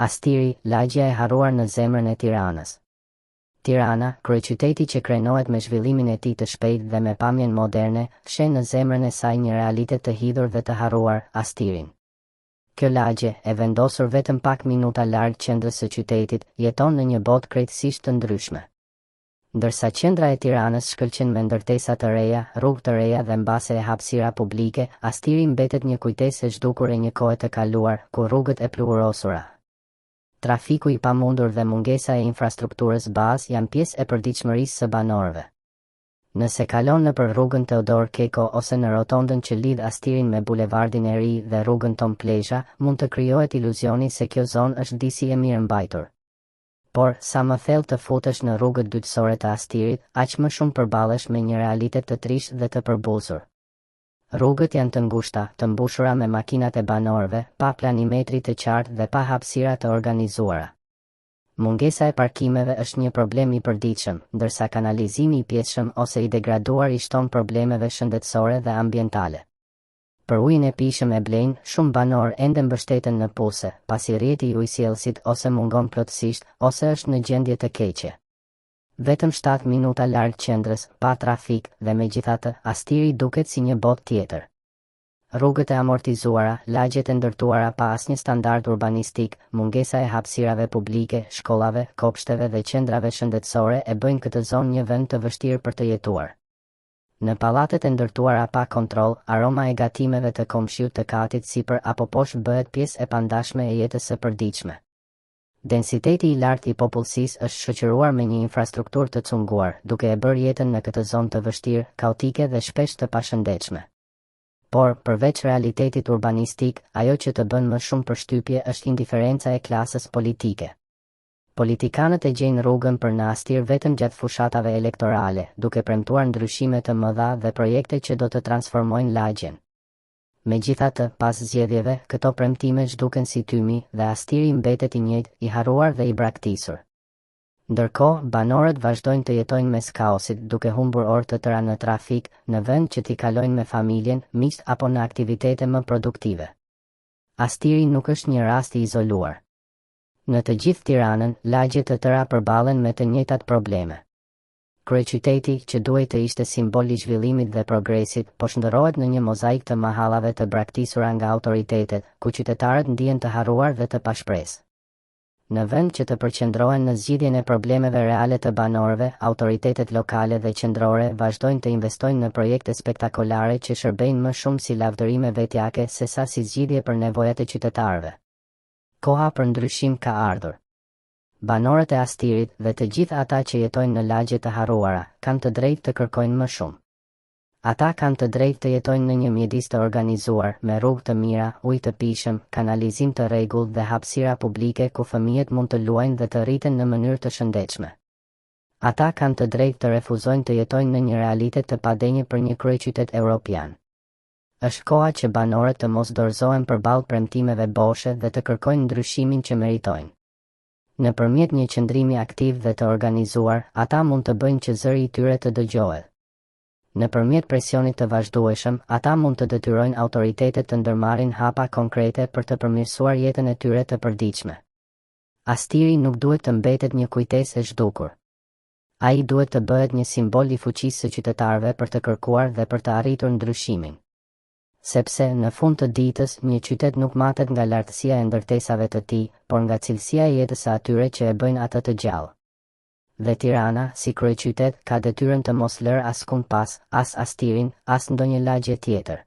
Astiri, lagja e harruar në zemrën e Tiranës. Tirana, kryeqyteti që krenohet me zhvillimin e tij të shpejtë dhe me pamjen moderne, fshen në zemrën e saj një realitet të hidhur dhe të harruar, Astirin. Kjo lagje, e vendosur vetëm pak minuta larg qendrës së qytetit, jeton në një botë krejtësisht të ndryshme. Ndërsa qendra e Tiranës shkëlqen me ndërtesa të reja, rrugë të reja dhe mbase e hapësira publike, Astiri mbetet një kujtesë e zhdukur e një kohe të kaluar, ku rrugët e pluhurosura, trafiku i pamundur dhe mungesa e infrastrukturës bazë janë pjesë e përditshmërisë së banorëve. Nëse kalon nëpër rrugën Teodor Keko ose në rotondën që lidh Astirin me bulevardin e ri dhe rrugën Tom Plesha, mund të krijohet iluzioni se kjo zonë është disi e mirë mbajtur. Por, sa më thellë të futesh në rrugët dytësore të Astirit, aq më shumë përballesh me një realitet të trishtë dhe të përbulsur. Rrugët janë të ngushta, të mbushura me makinat e banorëve, pa planimetri të qartë dhe pa hapësira të organizuara. Mungesa e parkimeve është një problem i përditshëm, ndërsa kanalizimi i pjetshëm ose i degraduar i shton problemeve shëndetësore dhe ambientale. Për ujin e pijshëm e blenj, shumë banorë ende mbështeten në puse, pasi rrjeti i ujësjellësit ose mungon plotësisht, ose është në gjendje të keqe. Vetëm 7 minuta larg qendrës, pa trafik, dhe megjithatë, Astiri duket si një botë tjetër. Rrugët e amortizuara, lagjet e ndërtuara pa asnjë standard urbanistik, mungesa e hapësirave publike, shkollave, kopshteve dhe qendrave shëndetësore e bëjnë këtë zonë një vend të vështirë për të jetuar. Në pallatet e ndërtuara pa kontroll, aroma e gatimeve të komshiut të katit sipër apo poshtë bëhet pjesë e pandashme e jetës së përditshme. Densiteti i lartë i popullsisë është shoqëruar me një infrastrukturë të cunguar, duke e bërë jetën në këtë zonë të vështirë, kaotike dhe shpesh të pashëndetshme. Por, përveç realitetit urbanistik, ajo që të bën më shumë përshtypje është indiferenca e klasës politike. Politikanët e gjejnë rrugën për në Astir vetëm gjatë fushatave elektorale, duke premtuar ndryshime të mëdha dhe projekte që do të transformojnë lagjen. Megjithatë, pas zgjedhjeve, këto premtime zhduken si tymi dhe Astiri mbetet i njëjtë, i harruar dhe i braktisur. Ndërkohë, banorët vazhdojnë të jetojnë mes kaosit, duke humbur orë të tëra në trafik, në vend që t'i kalojnë me familjen, miqt apo në aktivitete më produktive. Astiri nuk është një rast i izoluar. Në të gjithë Tiranën, lagjet të tëra përballen me të njëjtat probleme. Kryeqyteti, që duhet të ishte simbol i zhvillimit dhe progresit, po shndërrohet në një mozaik të mahallave të braktisura nga autoritetet, ku qytetarët ndihen të harruar dhe të pashpresë. Në vend që të përqendrohen në zgjidhjen e problemeve reale të banorëve, autoritetet lokale dhe qendrore vazhdojnë të investojnë në projekte spektakolare që shërbejnë më shumë si lavdërime vetjake sesa si zgjidhje për nevojat e qytetarëve. Koha për ndryshim ka ardhur. Banorët e Astirit dhe të gjithë ata që jetojnë në lagje të harruara, kanë të drejtë të kërkojnë më shumë. Ata kanë të drejtë të jetojnë në një mjedis të organizuar, me rrugë të mira, ujë të pijshëm, kanalizim të rregullt dhe hapësira publike ku fëmijët mund të luajnë dhe të rriten në mënyrë të shëndetshme. Ata kanë të drejtë të refuzojnë të jetojnë në një realitet të padenjë për një kryeqytet evropian. Është koha që banorët të mos dorëzohen përballë premtimeve boshe dhe të kërkojnë ndryshimin që meritojnë. Nëpërmjet një qëndrimi aktiv dhe të organizuar, ata mund të bëjnë që zëri i tyre të dëgjohet. Nëpërmjet presionit të vazhdueshëm, ata mund të detyrojnë autoritetet të ndërmarrin hapa konkrete për të përmirësuar jetën e tyre të përditshme. Astiri nuk duhet të mbetet një kujtesë e zhdukur. Ai duhet të bëhet një simbol i fuqisë së qytetarëve për të kërkuar dhe për të arritur ndryshimin. Sepse, në fund të ditës, një qytet nuk matet nga lartësia e ndërtesave të tij, por nga cilësia e jetës së atyre që e bëjnë atë të gjallë. Dhe Tirana, si kryeqytet, ka detyrën të mos lërë askund pas, as Astirin, as ndonjë lagje tjetër.